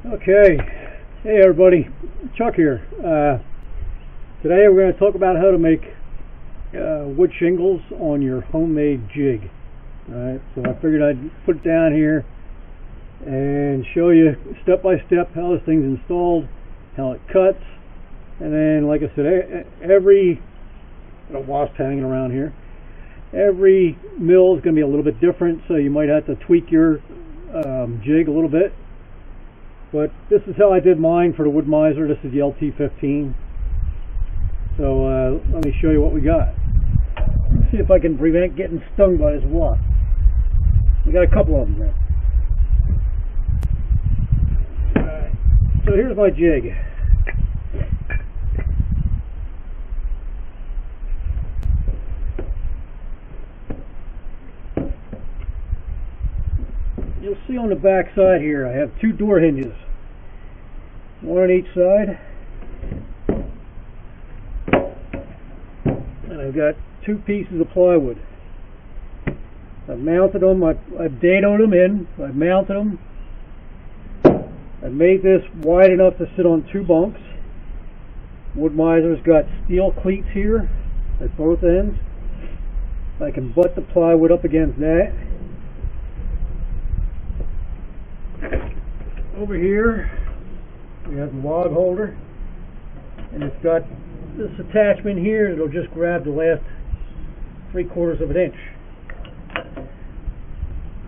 Okay, hey everybody, Chuck here. Today we're going to talk about how to make wood shingles on your homemade jig. Alright, so I figured I'd put it down here and show you step by step how this thing's installed, how it cuts, and then like I said, every wasp hanging around here. Every mill is going to be a little bit different, so you might have to tweak your jig a little bit. But this is how I did mine for the Woodmizer. This is the LT15. So let me show you what we got. Let's see if I can prevent getting stung by this wasp. We got a couple of them there. Alright, so here's my jig. You'll see on the back side here I have two door hinges, one on each side, and I've got two pieces of plywood. I've mounted them, I've dadoed them in, I've mounted them. I've made this wide enough to sit on two bunks. Woodmizer's got steel cleats here at both ends. I can butt the plywood up against that. Over here we have the log holder, and it's got this attachment here that'll just grab the last 3/4 of an inch.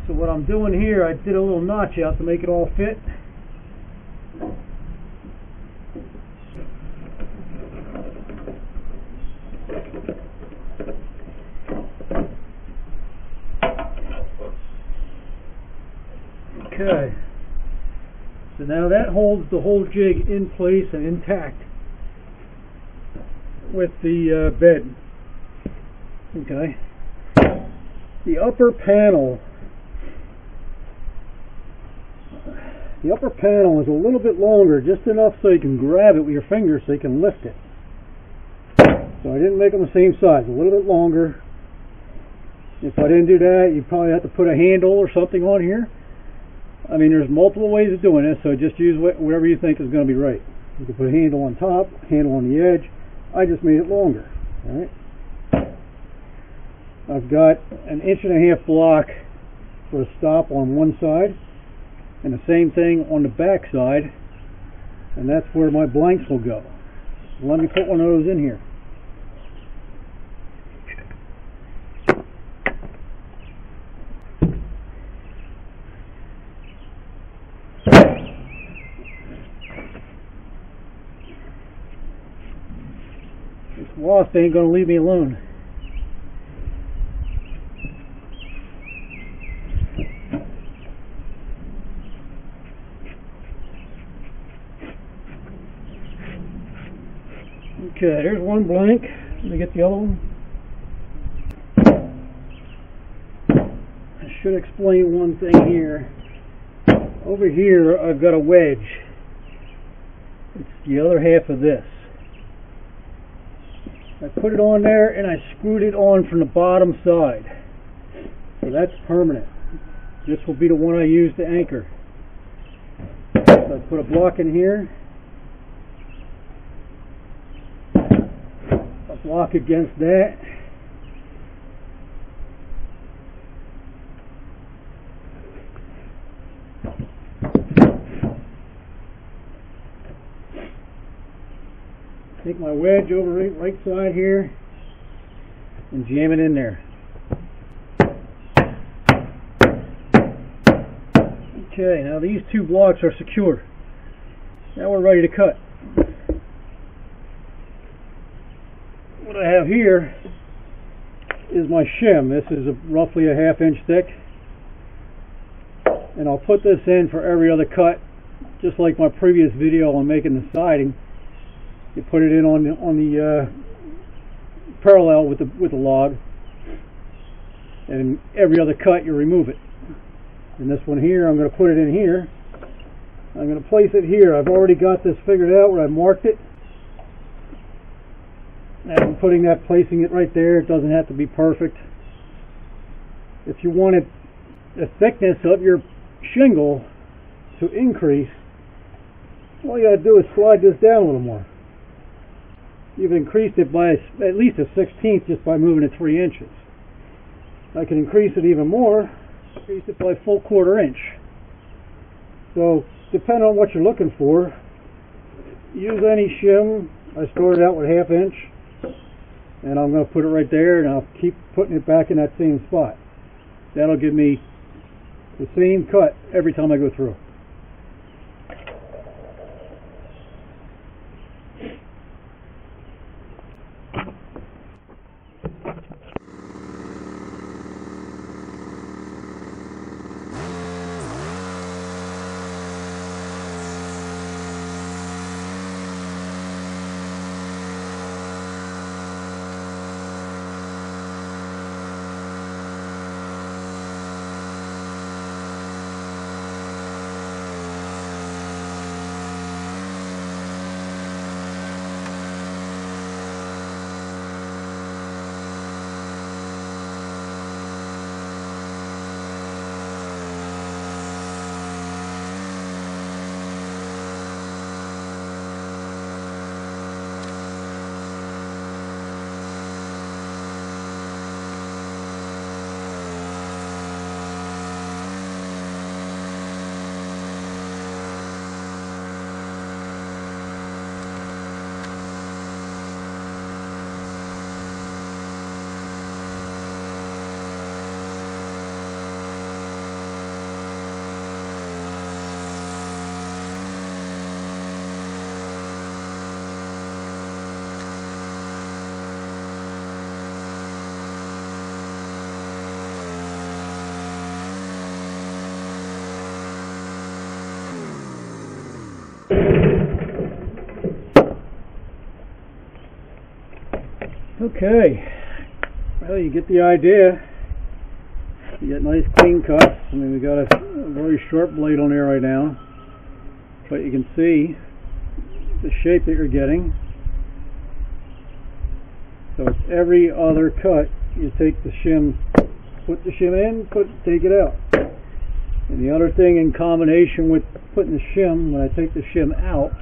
So what I'm doing here, I did a little notch out to make it all fit. Okay. So now that holds the whole jig in place and intact with the bed. Okay. The upper panel is a little bit longer, just enough so you can grab it with your fingers so you can lift it. So I didn't make them the same size, a little bit longer. If I didn't do that, you'd probably have to put a handle or something on here. I mean, there's multiple ways of doing this, so just use whatever you think is going to be right. You can put a handle on top, handle on the edge. I just made it longer. All right. I've got an 1.5-inch block for a stop on one side, and the same thing on the back side, and that's where my blanks will go. So let me put one of those in here. This wasp ain't gonna leave me alone. Okay, there's one blank. Let me get the other one. I should explain one thing here. Over here I've got a wedge. It's the other half of this. I put it on there and I screwed it on from the bottom side. So that's permanent. This will be the one I use to anchor. So I put a block in here, a block against that, take my wedge over right side here and jam it in there. Okay, now these two blocks are secure. Now we're ready to cut. What I have here is my shim. This is roughly a 1/2 inch thick, and I'll put this in for every other cut, just like my previous video on making the siding. You put it in on the parallel with the log, and every other cut you remove it. And this one here, I'm going to put it in here. I'm going to place it here. I've already got this figured out where I marked it. And I'm placing it right there. It doesn't have to be perfect. If you wanted the thickness of your shingle to increase, all you gotta do is slide this down a little more. You've increased it by at least a 1/16 just by moving it 3 inches. I can increase it even more, increase it by a full 1/4 inch. So, depending on what you're looking for, use any shim. I started out with 1/2 inch, and I'm going to put it right there, and I'll keep putting it back in that same spot. That'll give me the same cut every time I go through. Okay, well, you get the idea. You get nice clean cuts. I mean, we got a very sharp blade on there right now, but you can see the shape that you're getting. So it's every other cut. You take the shim, put the shim in, take it out. And the other thing in combination with putting the shim, when I take the shim out,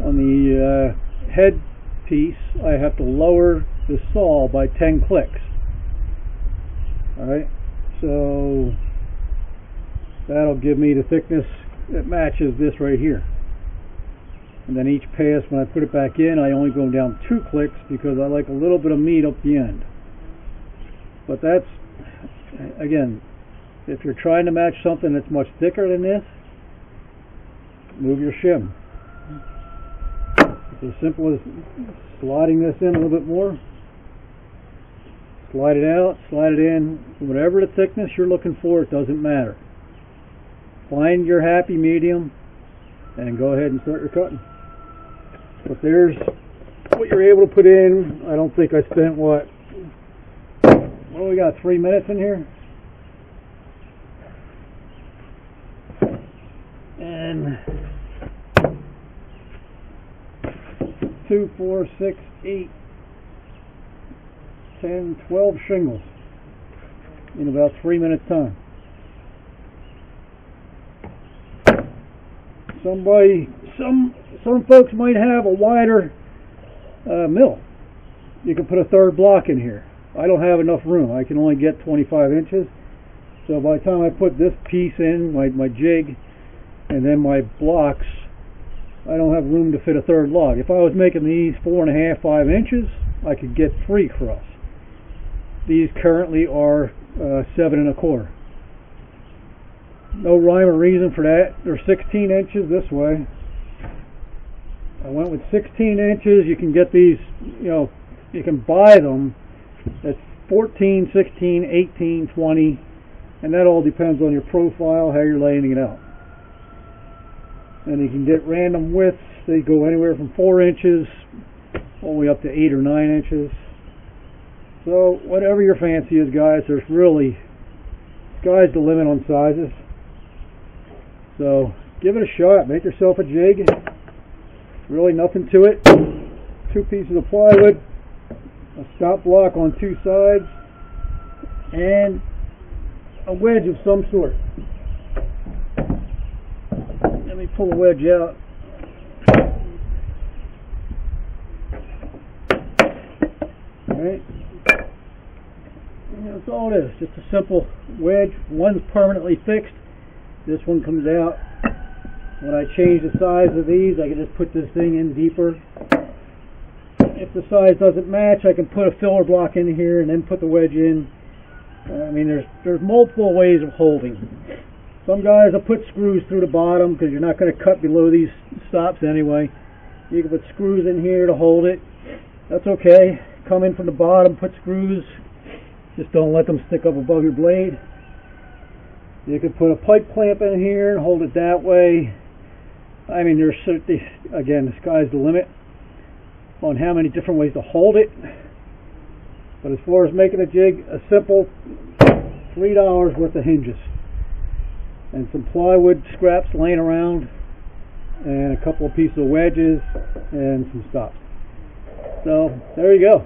on the head piece, I have to lower the saw by 10 clicks. Alright, so that'll give me the thickness that matches this right here. And then each pass, when I put it back in, I only go down 2 clicks because I like a little bit of meat up the end. But that's, again, if you're trying to match something that's much thicker than this, move your shim. It's as simple as sliding this in a little bit more. Slide it out, slide it in. Whatever the thickness you're looking for, it doesn't matter. Find your happy medium and go ahead and start your cutting. But there's what you're able to put in. I don't think I spent what do we got, 3 minutes in here? And 2, 4, 6, 8, 10, 12 shingles in about 3 minutes time. Some folks might have a wider mill. You can put a 3rd block in here. I don't have enough room. I can only get 25 inches. So by the time I put this piece in, my jig, and then my blocks, I don't have room to fit a 3rd log. If I was making these 4.5, 5 inches, I could get 3 across. These currently are 7 1/4. No rhyme or reason for that. They're 16 inches this way. I went with 16 inches. You can get these, you can buy them at 14, 16, 18, 20, and that all depends on your profile, how you're laying it out. And you can get random widths. They go anywhere from 4 inches all the way up to 8 or 9 inches. So whatever your fancy is, guys, there's really, sky's the limit on sizes. So give it a shot. Make yourself a jig. Really nothing to it. 2 pieces of plywood, a stop block on 2 sides, and a wedge of some sort. Let me pull the wedge out. Alright. That's all it is. Just a simple wedge. One's permanently fixed. This one comes out. When I change the size of these, I can just put this thing in deeper. If the size doesn't match, I can put a filler block in here and then put the wedge in. I mean, there's multiple ways of holding. Some guys will put screws through the bottom because you're not going to cut below these stops anyway. You can put screws in here to hold it. That's okay. Come in from the bottom, put screws. Just don't let them stick up above your blade. You can put a pipe clamp in here and hold it that way. I mean, there's certainly, again, the sky's the limit on how many different ways to hold it. But as far as making a jig, a simple $3 worth of hinges and some plywood scraps laying around and a couple of pieces of wedges and some stops. So there you go.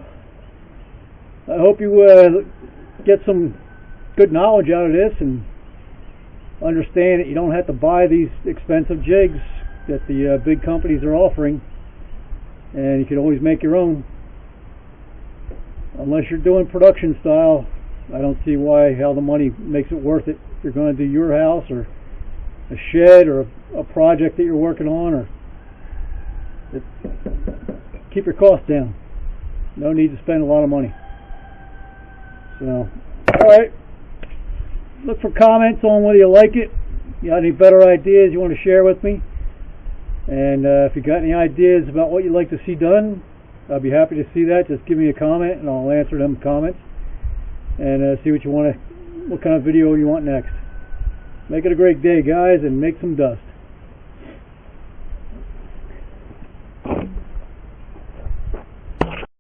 I hope you get some good knowledge out of this and understand that you don't have to buy these expensive jigs that the big companies are offering, and you can always make your own. Unless you're doing production style, I don't see how the money makes it worth it. If you're going to do your house or a shed or a project that you're working on, or keep your costs down. No need to spend a lot of money. So, alright, look for comments on whether you like it. You got any better ideas you want to share with me? And if you got any ideas about what you'd like to see done, I'll be happy to see that. Just give me a comment and I'll answer them comments and see what kind of video you want next. Make it a great day, guys, and make some dust.